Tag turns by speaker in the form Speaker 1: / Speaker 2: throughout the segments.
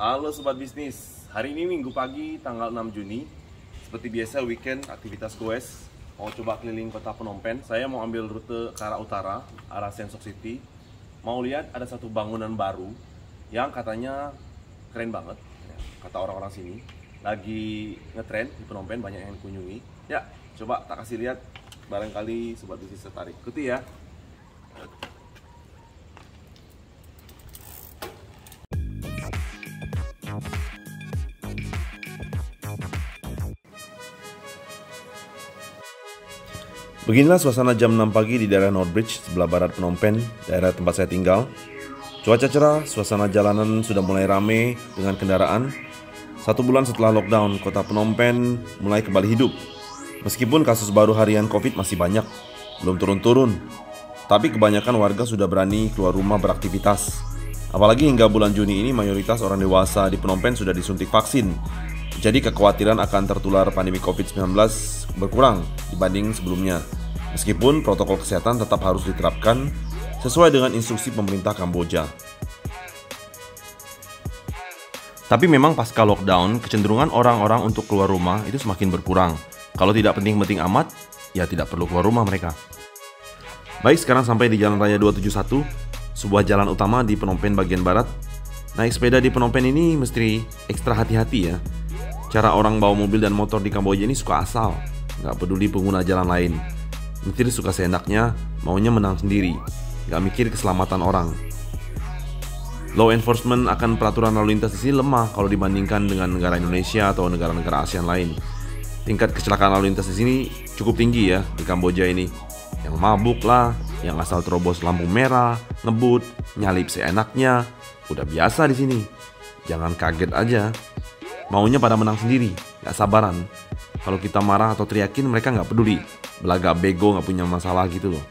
Speaker 1: Halo Sobat Bisnis, hari ini Minggu pagi tanggal 6 Juni. Seperti biasa weekend aktivitas goes. Mau coba keliling kota Phnom Penh. Saya mau ambil rute ke arah utara, arah Sen Sok City. Mau lihat ada satu bangunan baru yang katanya keren banget, kata orang-orang sini. Lagi ngetrend di Phnom Penh, banyak yang kunjungi. Ya, coba tak kasih lihat, barangkali Sobat Bisnis tertarik. Ikuti ya. Beginilah suasana jam 6 pagi di daerah North Bridge, sebelah barat Phnom Penh, daerah tempat saya tinggal. Cuaca cerah, suasana jalanan sudah mulai ramai dengan kendaraan. 1 bulan setelah lockdown, kota Phnom Penh mulai kembali hidup. Meskipun kasus baru harian COVID masih banyak, belum turun-turun. Tapi kebanyakan warga sudah berani keluar rumah beraktivitas. Apalagi hingga bulan Juni ini mayoritas orang dewasa di Phnom Penh sudah disuntik vaksin. Jadi kekhawatiran akan tertular pandemi COVID-19 berkurang dibanding sebelumnya. Meskipun protokol kesehatan tetap harus diterapkan sesuai dengan instruksi pemerintah Kamboja. Tapi memang pasca lockdown, kecenderungan orang-orang untuk keluar rumah itu semakin berkurang. Kalau tidak penting-penting amat, ya tidak perlu keluar rumah mereka. Baik, sekarang sampai di Jalan Raya 271, sebuah jalan utama di Phnom Penh bagian barat. Naik sepeda di Phnom Penh ini mesti ekstra hati-hati ya. Cara orang bawa mobil dan motor di Kamboja ini suka asal, nggak peduli pengguna jalan lain. Nyetir suka seenaknya, maunya menang sendiri, nggak mikir keselamatan orang. Law enforcement akan peraturan lalu lintas di sini lemah kalau dibandingkan dengan negara Indonesia atau negara-negara ASEAN lain. Tingkat kecelakaan lalu lintas di sini cukup tinggi ya di Kamboja ini. Yang mabuk lah, yang asal terobos lampu merah, ngebut, nyalip seenaknya, udah biasa di sini. Jangan kaget aja. Maunya pada menang sendiri, gak sabaran. Kalau kita marah atau teriakin mereka gak peduli, belagak bego gak punya masalah gitu loh.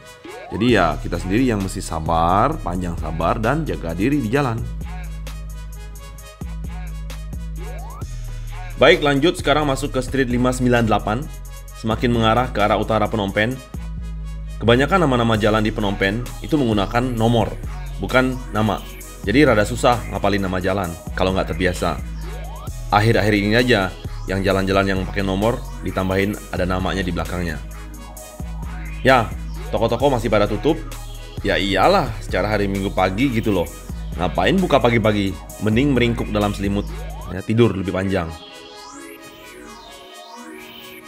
Speaker 1: Jadi ya kita sendiri yang mesti sabar, panjang sabar dan jaga diri di jalan. Baik, lanjut sekarang masuk ke Street 598. Semakin mengarah ke arah utara Phnom Penh. Kebanyakan nama-nama jalan di Phnom Penh itu menggunakan nomor, bukan nama. Jadi rada susah ngapalin nama jalan kalau nggak terbiasa. Akhir-akhir ini aja yang jalan-jalan yang pakai nomor ditambahin ada namanya di belakangnya. Ya, toko-toko masih pada tutup. Ya iyalah, secara hari Minggu pagi gitu loh. Ngapain buka pagi-pagi? Mending meringkuk dalam selimut, ya, tidur lebih panjang.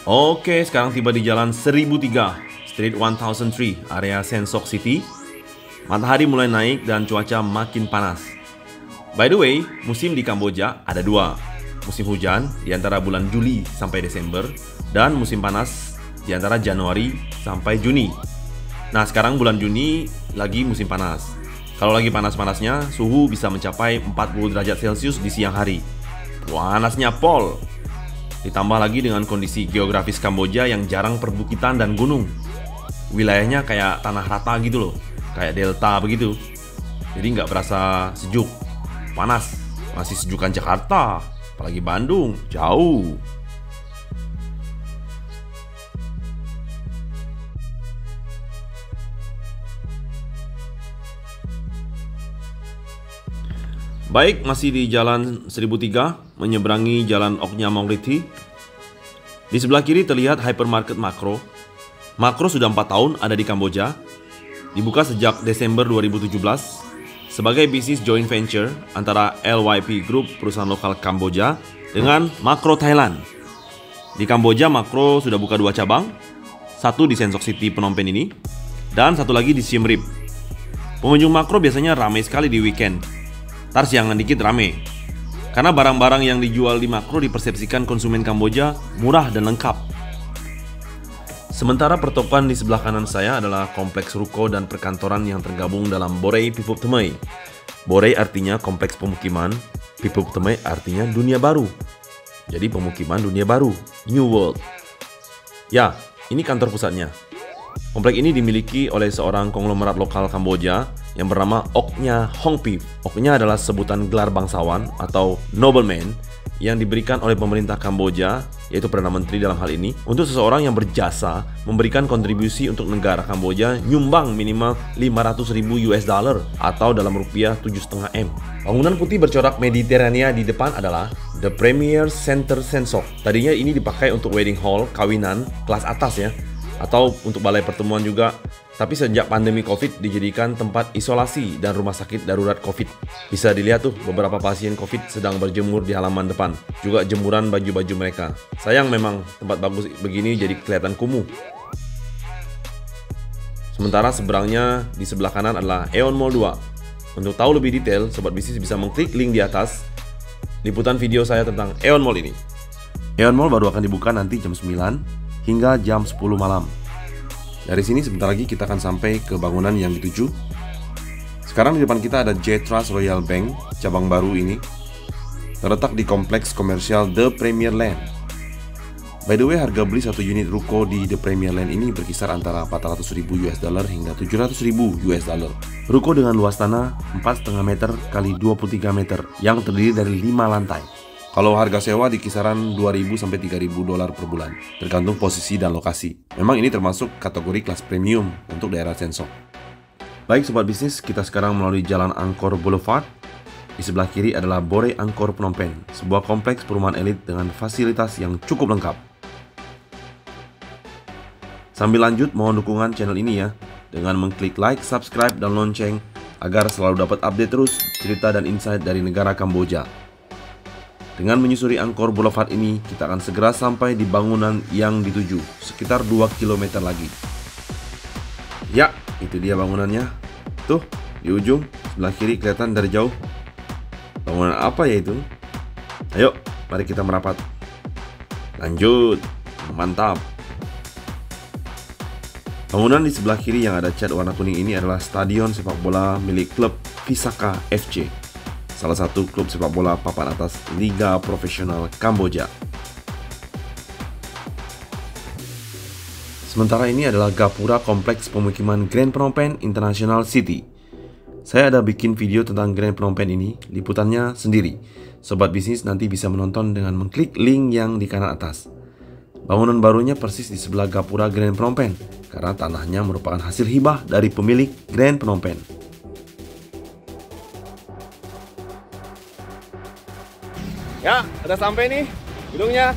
Speaker 1: Oke, sekarang tiba di jalan 1003, Street 1003, area Sen Sok City. Matahari mulai naik dan cuaca makin panas. By the way, musim di Kamboja ada dua. Musim hujan di antara bulan Juli sampai Desember, dan musim panas di antara Januari sampai Juni. Nah, sekarang bulan Juni lagi musim panas. Kalau lagi panas-panasnya, suhu bisa mencapai 40 derajat Celcius di siang hari. Panasnya pol. Ditambah lagi dengan kondisi geografis Kamboja yang jarang perbukitan dan gunung. Wilayahnya kayak tanah rata gitu loh, kayak delta begitu. Jadi nggak berasa sejuk, panas. Masih sejukan Jakarta. Apalagi Bandung, jauh. Baik, masih di jalan 1003, menyeberangi jalan Oknya Mongriti. Di sebelah kiri terlihat hypermarket Makro. Makro sudah 4 tahun ada di Kamboja. Dibuka sejak Desember 2017. Sebagai bisnis joint venture antara LYP Group, perusahaan lokal Kamboja, dengan Makro Thailand. Di Kamboja, Makro sudah buka 2 cabang, satu di Sen Sok City Phnom Penh ini, dan satu lagi di Siem Reap. Pengunjung Makro biasanya ramai sekali di weekend. Ntar siangan dikit ramai, karena barang-barang yang dijual di Makro dipersepsikan konsumen Kamboja murah dan lengkap. Sementara pertokoan di sebelah kanan saya adalah kompleks ruko dan perkantoran yang tergabung dalam Borei Phiphup Thmai. Borei artinya kompleks pemukiman, Phiphup Thmai artinya dunia baru. Jadi pemukiman dunia baru, New World. Ya, ini kantor pusatnya. Kompleks ini dimiliki oleh seorang konglomerat lokal Kamboja yang bernama Oknya Hongpip. Oknya adalah sebutan gelar bangsawan atau nobleman yang diberikan oleh pemerintah Kamboja, yaitu Perdana Menteri dalam hal ini, untuk seseorang yang berjasa memberikan kontribusi untuk negara Kamboja nyumbang minimal 500.000 US dollar atau dalam rupiah 7,5 M. Bangunan putih bercorak Mediterania di depan adalah The Premier Center Sensok. Tadinya ini dipakai untuk wedding hall, kawinan, kelas atas ya, atau untuk balai pertemuan juga. Tapi sejak pandemi COVID dijadikan tempat isolasi dan rumah sakit darurat COVID. Bisa dilihat tuh beberapa pasien COVID sedang berjemur di halaman depan. Juga jemuran baju-baju mereka. Sayang memang tempat bagus begini jadi kelihatan kumuh. Sementara seberangnya di sebelah kanan adalah Aeon Mall 2. Untuk tahu lebih detail, sobat bisnis bisa mengklik link di atas liputan video saya tentang Aeon Mall ini. Aeon Mall baru akan dibuka nanti jam 9 hingga jam 10 malam. Dari sini sebentar lagi kita akan sampai ke bangunan yang dituju. Sekarang di depan kita ada J Trust Royal Bank, cabang baru ini. Terletak di kompleks komersial The Premier Land. By the way, harga beli satu unit ruko di The Premier Land ini berkisar antara 400.000 US dollar hingga 700.000 US dollar. Ruko dengan luas tanah 4,5 meter kali 23 meter yang terdiri dari 5 lantai. Kalau harga sewa di kisaran 2.000 sampai 3.000 dolar per bulan, tergantung posisi dan lokasi. Memang ini termasuk kategori kelas premium untuk daerah Sensok. Baik sobat bisnis, kita sekarang melalui Jalan Angkor Boulevard. Di sebelah kiri adalah Borei Angkor Phnom Penh, sebuah kompleks perumahan elit dengan fasilitas yang cukup lengkap. Sambil lanjut, mohon dukungan channel ini ya, dengan mengklik like, subscribe, dan lonceng, agar selalu dapat update terus cerita dan insight dari negara Kamboja. Dengan menyusuri Angkor Boulevard ini, kita akan segera sampai di bangunan yang dituju, sekitar 2 km lagi. Ya, itu dia bangunannya. Tuh, di ujung, sebelah kiri kelihatan dari jauh. Bangunan apa ya itu? Ayo, mari kita merapat. Lanjut, mantap. Bangunan di sebelah kiri yang ada cat warna kuning ini adalah stadion sepak bola milik klub Visaka FC. Salah satu klub sepak bola papan atas Liga Profesional Kamboja. Sementara ini adalah gapura kompleks pemukiman Grand Phnom Penh International City. Saya ada bikin video tentang Grand Phnom Penh ini, liputannya sendiri. Sobat bisnis nanti bisa menonton dengan mengklik link yang di kanan atas. Bangunan barunya persis di sebelah gapura Grand Phnom Penh, karena tanahnya merupakan hasil hibah dari pemilik Grand Phnom Penh. Ya, udah sampai nih gedungnya.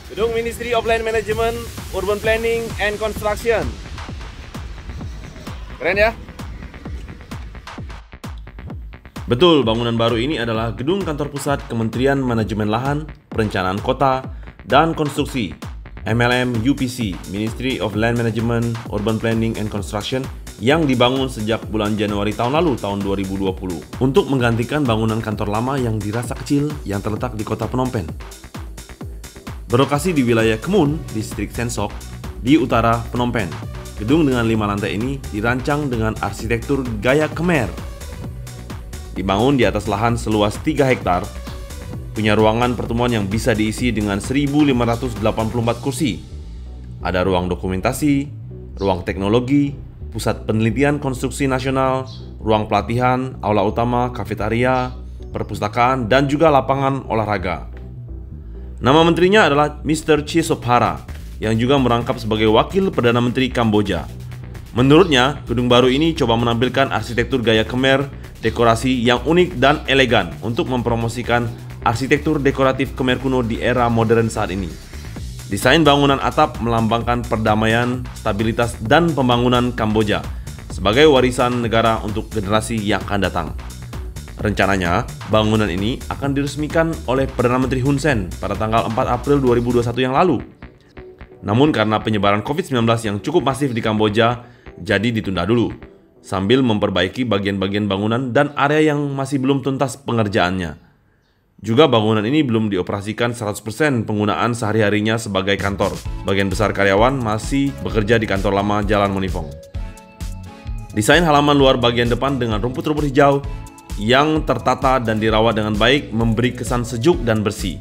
Speaker 1: Gedung Ministry of Land Management, Urban Planning and Construction. Keren ya? Betul, bangunan baru ini adalah gedung kantor pusat Kementerian Manajemen Lahan, Perencanaan Kota, dan Konstruksi MLM UPC, Ministry of Land Management, Urban Planning and Construction, yang dibangun sejak bulan Januari tahun lalu, tahun 2020, untuk menggantikan bangunan kantor lama yang dirasa kecil yang terletak di kota Phnom Penh. Berlokasi di wilayah Kemun, distrik Sensok, di utara Phnom Penh. Gedung dengan 5 lantai ini dirancang dengan arsitektur gaya Khmer. Dibangun di atas lahan seluas 3 hektar, punya ruangan pertemuan yang bisa diisi dengan 1.584 kursi. Ada ruang dokumentasi, ruang teknologi, pusat penelitian konstruksi nasional, ruang pelatihan, aula utama, kafetaria, perpustakaan, dan juga lapangan olahraga. Nama menterinya adalah Mr. Chisophara, yang juga merangkap sebagai wakil Perdana Menteri Kamboja. Menurutnya, gedung baru ini coba menampilkan arsitektur gaya Khmer, dekorasi yang unik dan elegan untuk mempromosikan arsitektur dekoratif Khmer kuno di era modern saat ini. Desain bangunan atap melambangkan perdamaian, stabilitas, dan pembangunan Kamboja sebagai warisan negara untuk generasi yang akan datang. Rencananya, bangunan ini akan diresmikan oleh Perdana Menteri Hun Sen pada tanggal 4 April 2021 yang lalu. Namun karena penyebaran COVID-19 yang cukup masif di Kamboja, jadi ditunda dulu, sambil memperbaiki bagian-bagian bangunan dan area yang masih belum tuntas pengerjaannya. Juga bangunan ini belum dioperasikan 100% penggunaan sehari-harinya sebagai kantor. Bagian besar karyawan masih bekerja di kantor lama Jalan Monifong. Desain halaman luar bagian depan dengan rumput-rumput hijau yang tertata dan dirawat dengan baik memberi kesan sejuk dan bersih.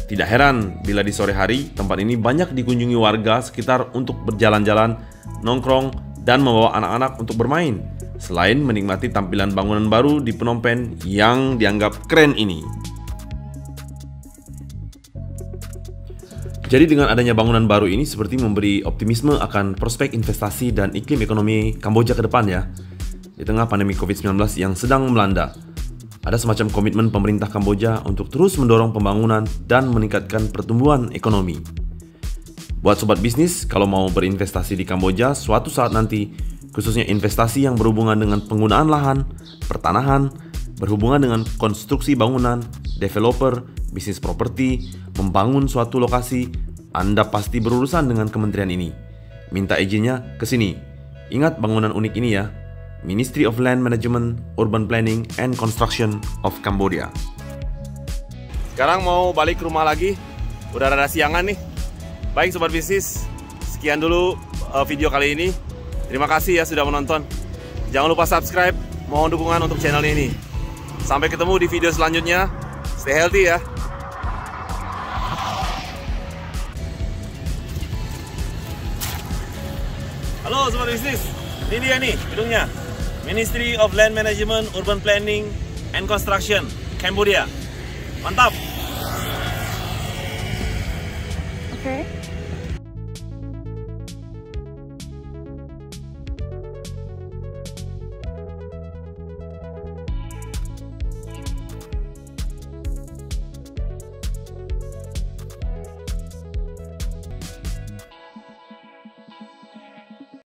Speaker 1: Tidak heran bila di sore hari tempat ini banyak dikunjungi warga sekitar untuk berjalan-jalan, nongkrong, dan membawa anak-anak untuk bermain. Selain menikmati tampilan bangunan baru di Phnom Penh yang dianggap keren ini. Jadi dengan adanya bangunan baru ini seperti memberi optimisme akan prospek investasi dan iklim ekonomi Kamboja ke depan ya. Di tengah pandemi COVID-19 yang sedang melanda, ada semacam komitmen pemerintah Kamboja untuk terus mendorong pembangunan dan meningkatkan pertumbuhan ekonomi. Buat sobat bisnis, kalau mau berinvestasi di Kamboja suatu saat nanti, khususnya investasi yang berhubungan dengan penggunaan lahan, pertanahan, berhubungan dengan konstruksi bangunan, developer, bisnis properti, membangun suatu lokasi, Anda pasti berurusan dengan kementerian ini. Minta izinnya ke sini. Ingat bangunan unik ini ya. Ministry of Land Management, Urban Planning and Construction of Cambodia. Sekarang mau balik ke rumah lagi. Udah rada siangan nih. Baik sobat bisnis, sekian dulu video kali ini. Terima kasih ya sudah menonton. Jangan lupa subscribe, mohon dukungan untuk channel ini. Sampai ketemu di video selanjutnya. Stay healthy ya. Halo sobat bisnis, ini dia nih gedungnya. Ministry of Land Management, Urban Planning and Construction, Cambodia. Mantap.
Speaker 2: Okay.